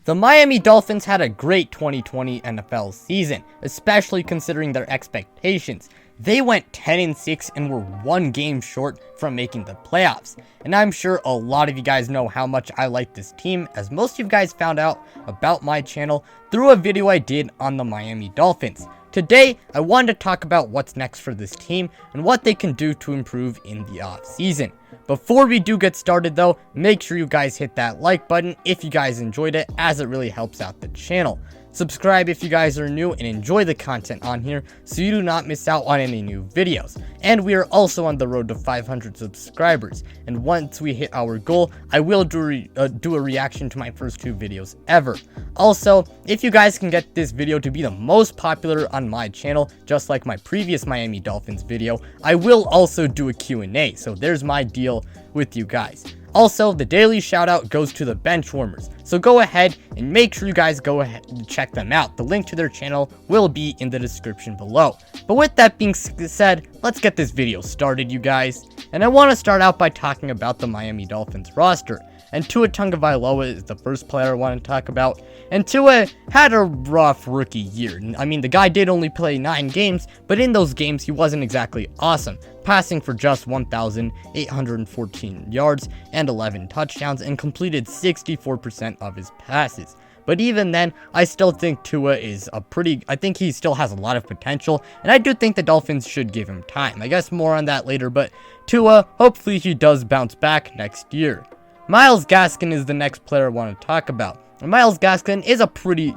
The Miami Dolphins had a great 2020 NFL season, especially considering their expectations. They went 10-6 and were one game short from making the playoffs. And I'm sure a lot of you guys know how much I like this team, as most of you guys found out about my channel through a video I did on the Miami Dolphins. Today, I wanted to talk about what's next for this team and what they can do to improve in the offseason. Before we do get started though, make sure you guys hit that like button if you guys enjoyed it, as it really helps out the channel. Subscribe if you guys are new and enjoy the content on here so you do not miss out on any new videos. And we are also on the road to 500 subscribers. And once we hit our goal, I will do a reaction to my first 2 videos ever. Also, if you guys can get this video to be the most popular on my channel, just like my previous Miami Dolphins video, I will also do a Q&A. So there's my deal with you guys. Also, the daily shout out goes to the Benchwarmers, so go ahead and make sure you guys go ahead and check them out. The link to their channel will be in the description below. But with that being said, let's get this video started, you guys. And I want to start out by talking about the Miami Dolphins roster. And Tua Tagovailoa is the first player I want to talk about. And Tua had a rough rookie year. I mean, the guy did only play 9 games, but in those games, he wasn't exactly awesome, passing for just 1,814 yards and 11 touchdowns and completed 64% of his passes. But even then, I still think Tua is I think he still has a lot of potential, and I do think the Dolphins should give him time. I guess more on that later, but Tua, hopefully he does bounce back next year. Myles Gaskin is the next player I want to talk about. And Myles Gaskin is a pretty,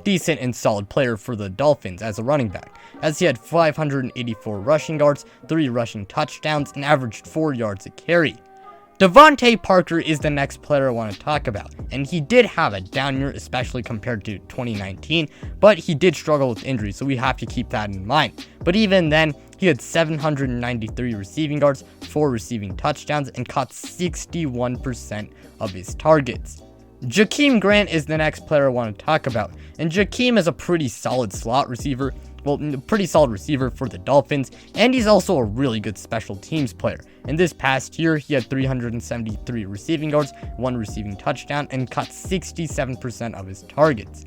decent and solid player for the Dolphins as a running back, as he had 584 rushing yards, 3 rushing touchdowns, and averaged 4 yards a carry. Devontae Parker is the next player I want to talk about, and he did have a down year, especially compared to 2019, but he did struggle with injuries, so we have to keep that in mind. But even then, he had 793 receiving yards, 4 receiving touchdowns, and caught 61% of his targets. Jakeem Grant is the next player I want to talk about, and Jakeem is a pretty solid slot receiver. Well, pretty solid receiver for the Dolphins, and he's also a really good special teams player. And this past year, he had 373 receiving yards, 1 receiving touchdown, and caught 67% of his targets.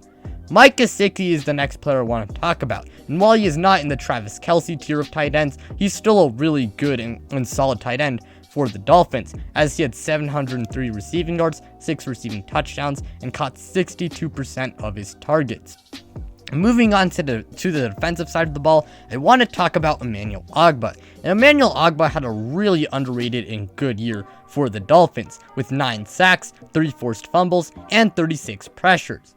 Mike Gesicki is the next player I want to talk about, and while he is not in the Travis Kelce tier of tight ends, he's still a really good and solid tight end for the Dolphins, as he had 703 receiving yards, 6 receiving touchdowns, and caught 62% of his targets. Moving on to the defensive side of the ball, I want to talk about Emmanuel Agba. And Emmanuel Agba had a really underrated and good year for the Dolphins, with 9 sacks, 3 forced fumbles, and 36 pressures.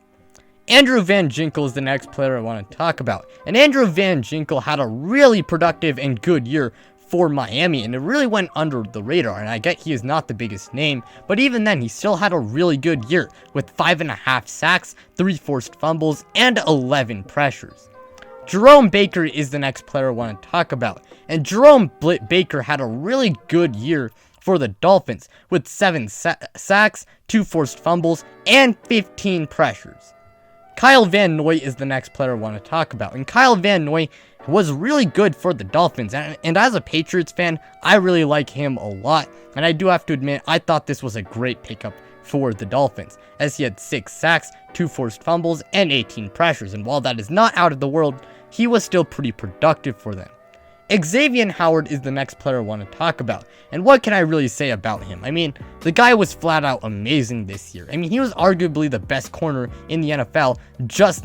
Andrew Van Jinkle is the next player I want to talk about. And Andrew Van Jinkle had a really productive and good year for Miami, and it really went under the radar. And I get he is not the biggest name, but even then, he still had a really good year with 5.5 sacks, 3 forced fumbles, and 11 pressures. Jerome Baker is the next player I want to talk about, and Jerome Baker had a really good year for the Dolphins with 7 sacks, 2 forced fumbles, and 15 pressures. Kyle Van Noy is the next player I want to talk about, and Kyle Van Noy was really good for the Dolphins, and as a Patriots fan, I really like him a lot, and I do have to admit, I thought this was a great pickup for the Dolphins, as he had 6 sacks, 2 forced fumbles, and 18 pressures, and while that is not out of the world, he was still pretty productive for them. Xavien Howard is the next player I want to talk about, and what can I really say about him? I mean, the guy was flat out amazing this year. I mean, he was arguably the best corner in the NFL, just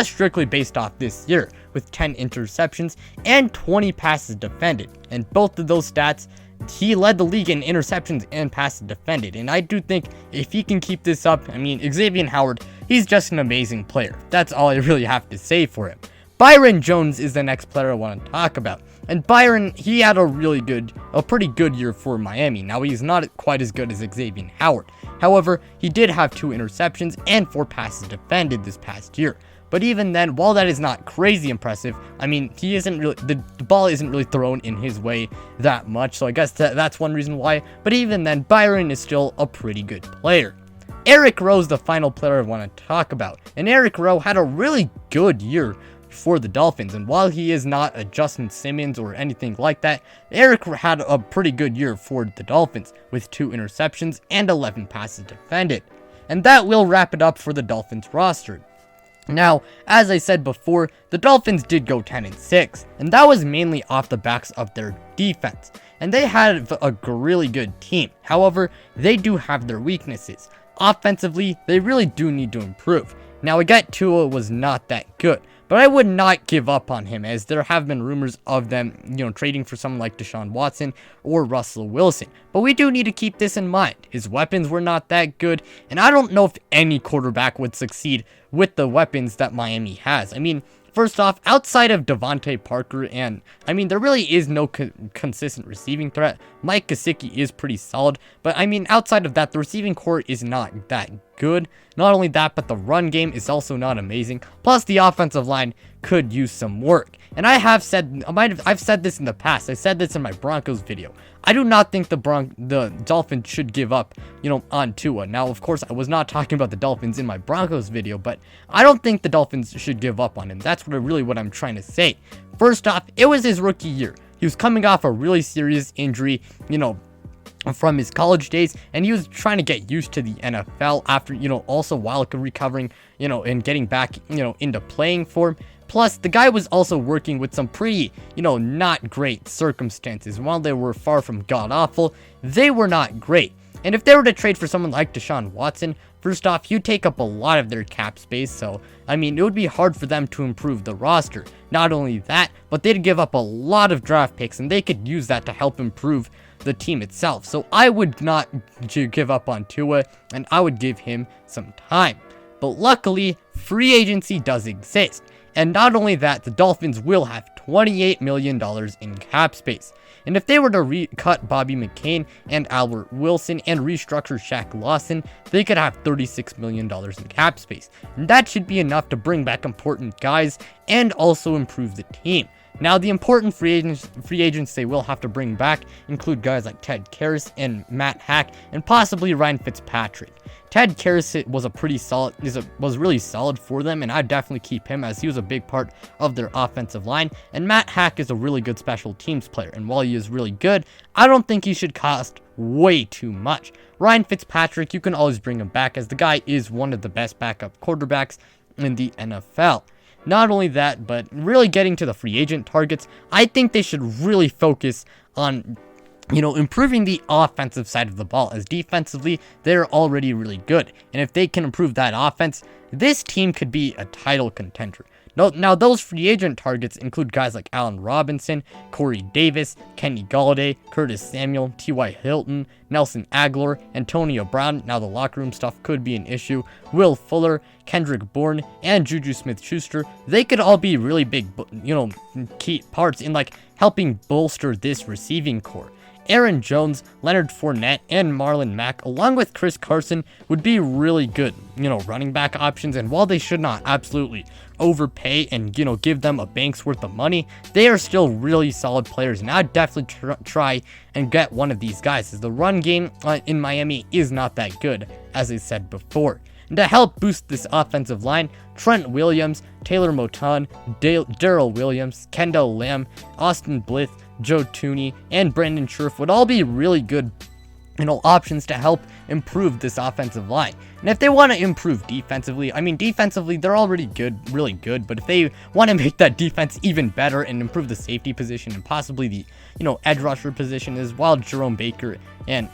strictly based off this year, with 10 interceptions and 20 passes defended, and both of those stats, he led the league in interceptions and passes defended, and I do think if he can keep this up, I mean, Xavien Howard, he's just an amazing player. That's all I really have to say for him. Byron Jones is the next player I want to talk about. And Byron, he had a pretty good year for Miami. Now, he's not quite as good as Xavien Howard. However, he did have 2 interceptions and 4 passes defended this past year. But even then, while that is not crazy impressive, I mean, the ball isn't really thrown in his way that much. So I guess that's one reason why. But even then, Byron is still a pretty good player. Eric Rowe is the final player I want to talk about. And Eric Rowe had a really good year for the Dolphins, and while he is not a Justin Simmons or anything like that, Eric had a pretty good year for the Dolphins with 2 interceptions and 11 passes defended. And that will wrap it up for the Dolphins roster. Now, as I said before, the Dolphins did go 10-6, and that was mainly off the backs of their defense. And they had a really good team. However, they do have their weaknesses. Offensively, they really do need to improve. Now, I get Tua was not that good, but I would not give up on him, as there have been rumors of them, trading for someone like Deshaun Watson or Russell Wilson. But we do need to keep this in mind. His weapons were not that good, and I don't know if any quarterback would succeed with the weapons that Miami has. I mean, first off, outside of Devontae Parker, and there really is no consistent receiving threat. Mike Gesicki is pretty solid, but outside of that, the receiving core is not that good. Not only that, but the run game is also not amazing. Plus, the offensive line could use some work. And I've said this in the past. I said this in my Broncos video. I do not think the Dolphins should give up, on Tua. Now, of course, I was not talking about the Dolphins in my Broncos video, but I don't think the Dolphins should give up on him. That's what I'm trying to say. First off, it was his rookie year. He was coming off a really serious injury, from his college days, and he was trying to get used to the NFL after, also while recovering, and getting back, into playing form. Plus, the guy was also working with some pretty, not great circumstances. While they were far from god-awful, they were not great. And if they were to trade for someone like Deshaun Watson, first off, you take up a lot of their cap space, so, it would be hard for them to improve the roster. Not only that, but they'd give up a lot of draft picks, and they could use that to help improve the team itself. So I would not give up on Tua, and I would give him some time. But luckily, free agency does exist. And not only that, the Dolphins will have $28 million in cap space. And if they were to cut Bobby McCain and Albert Wilson and restructure Shaq Lawson, they could have $36 million in cap space. And that should be enough to bring back important guys and also improve the team. Now, the important free agents they will have to bring back include guys like Ted Karras and Matt Hack, and possibly Ryan Fitzpatrick. Ted Karras was really solid for them, and I'd definitely keep him, as he was a big part of their offensive line. And Matt Hack is a really good special teams player, and while he is really good, I don't think he should cost way too much. Ryan Fitzpatrick, you can always bring him back, as the guy is one of the best backup quarterbacks in the NFL. Not only that, but really getting to the free agent targets, I think they should really focus on, improving the offensive side of the ball, as defensively, they're already really good. And if they can improve that offense, this team could be a title contender. Now, those free agent targets include guys like Allen Robinson, Corey Davis, Kenny Golladay, Curtis Samuel, T.Y. Hilton, Nelson Aguilar, Antonio Brown. Now, the locker room stuff could be an issue. Will Fuller, Kendrick Bourne, and Juju Smith-Schuster. They could all be really big, key parts in, helping bolster this receiving core. Aaron Jones, Leonard Fournette, and Marlon Mack, along with Chris Carson, would be really good, running back options. And while they should not absolutely overpay and, give them a bank's worth of money, they are still really solid players. And I'd definitely try and get one of these guys, as the run game in Miami is not that good, as I said before. And to help boost this offensive line, Trent Williams, Taylor Moton, Darrell Williams, Kendall Lamb, Austin Blythe, Joe Tooney, and Brandon Scherff would all be really good, options to help improve this offensive line. And if they want to improve defensively, defensively, they're already good, really good, but if they want to make that defense even better and improve the safety position and possibly the, edge rusher position as well, Jerome Baker, and,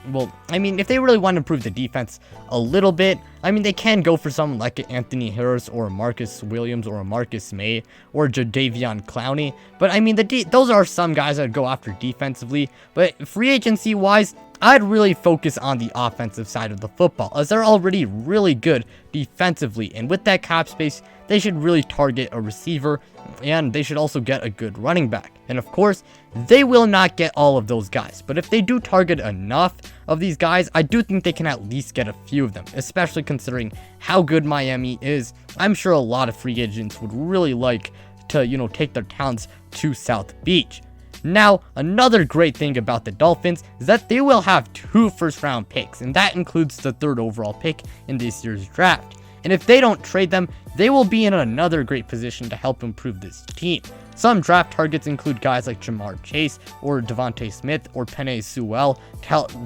if they really want to improve the defense a little bit, they can go for someone like Anthony Harris or Marcus Williams or Marcus May or Jadeveon Clowney. But, those are some guys I'd go after defensively. But free agency-wise, I'd really focus on the offensive side of the football, as they're already really good defensively. And with that cap space, they should really target a receiver, and they should also get a good running back. And of course, they will not get all of those guys, but if they do target enough of these guys, I do think they can at least get a few of them, especially considering how good Miami is. I'm sure a lot of free agents would really like to, take their talents to South Beach. Now, another great thing about the Dolphins is that they will have 2 first-round picks, and that includes the 3rd overall pick in this year's draft. And if they don't trade them, they will be in another great position to help improve this team. Some draft targets include guys like Ja'Marr Chase or Devontae Smith or Penei Sewell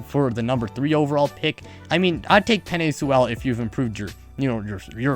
for the number 3 overall pick. I mean, I'd take Penei Sewell if you've improved your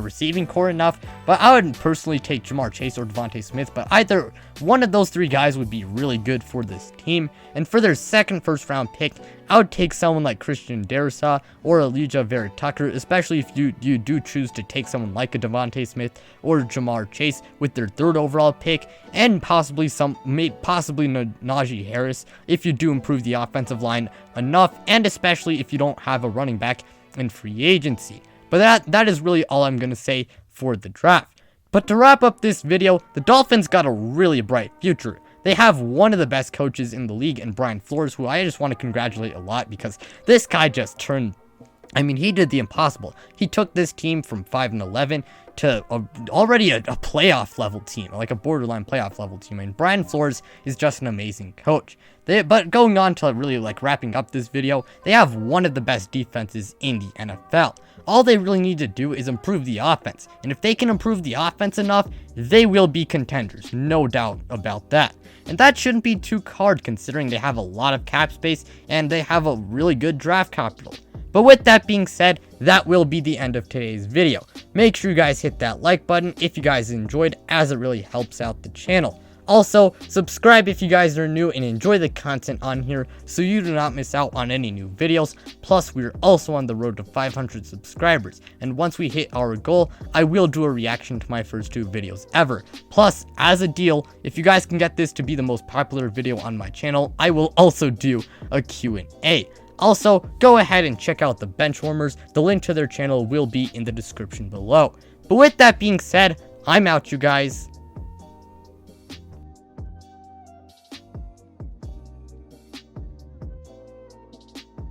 receiving core enough, but I would personally take Ja'Marr Chase or Devontae Smith, but either one of those 3 guys would be really good for this team. And for their second first-round pick, I would take someone like Christian Darrisaw or Elijah Vera Tucker, especially if you do choose to take someone like a Devontae Smith or Ja'Marr Chase with their 3rd overall pick, and possibly Najee Harris if you do improve the offensive line enough, and especially if you don't have a running back in free agency. But that is really all I'm going to say for the draft. But to wrap up this video, the Dolphins got a really bright future. They have one of the best coaches in the league in Brian Flores, who I just want to congratulate a lot, because this guy just he did the impossible. He took this team from 5-11 to already a playoff level team, like a borderline playoff level team. And Brian Flores is just an amazing coach. But going on to really wrapping up this video, they have one of the best defenses in the NFL. All they really need to do is improve the offense. And if they can improve the offense enough, they will be contenders, no doubt about that. And that shouldn't be too hard considering they have a lot of cap space and they have a really good draft capital. But with that being said, that will be the end of today's video. Make sure you guys hit that like button if you guys enjoyed, as it really helps out the channel. Also, subscribe if you guys are new and enjoy the content on here so you do not miss out on any new videos. Plus, we're also on the road to 500 subscribers, and once we hit our goal, I will do a reaction to my first 2 videos ever. Plus, as a deal, if you guys can get this to be the most popular video on my channel, I will also do a Q&A. Also, go ahead and check out the Benchwarmers. The link to their channel will be in the description below. But with that being said, I'm out, you guys.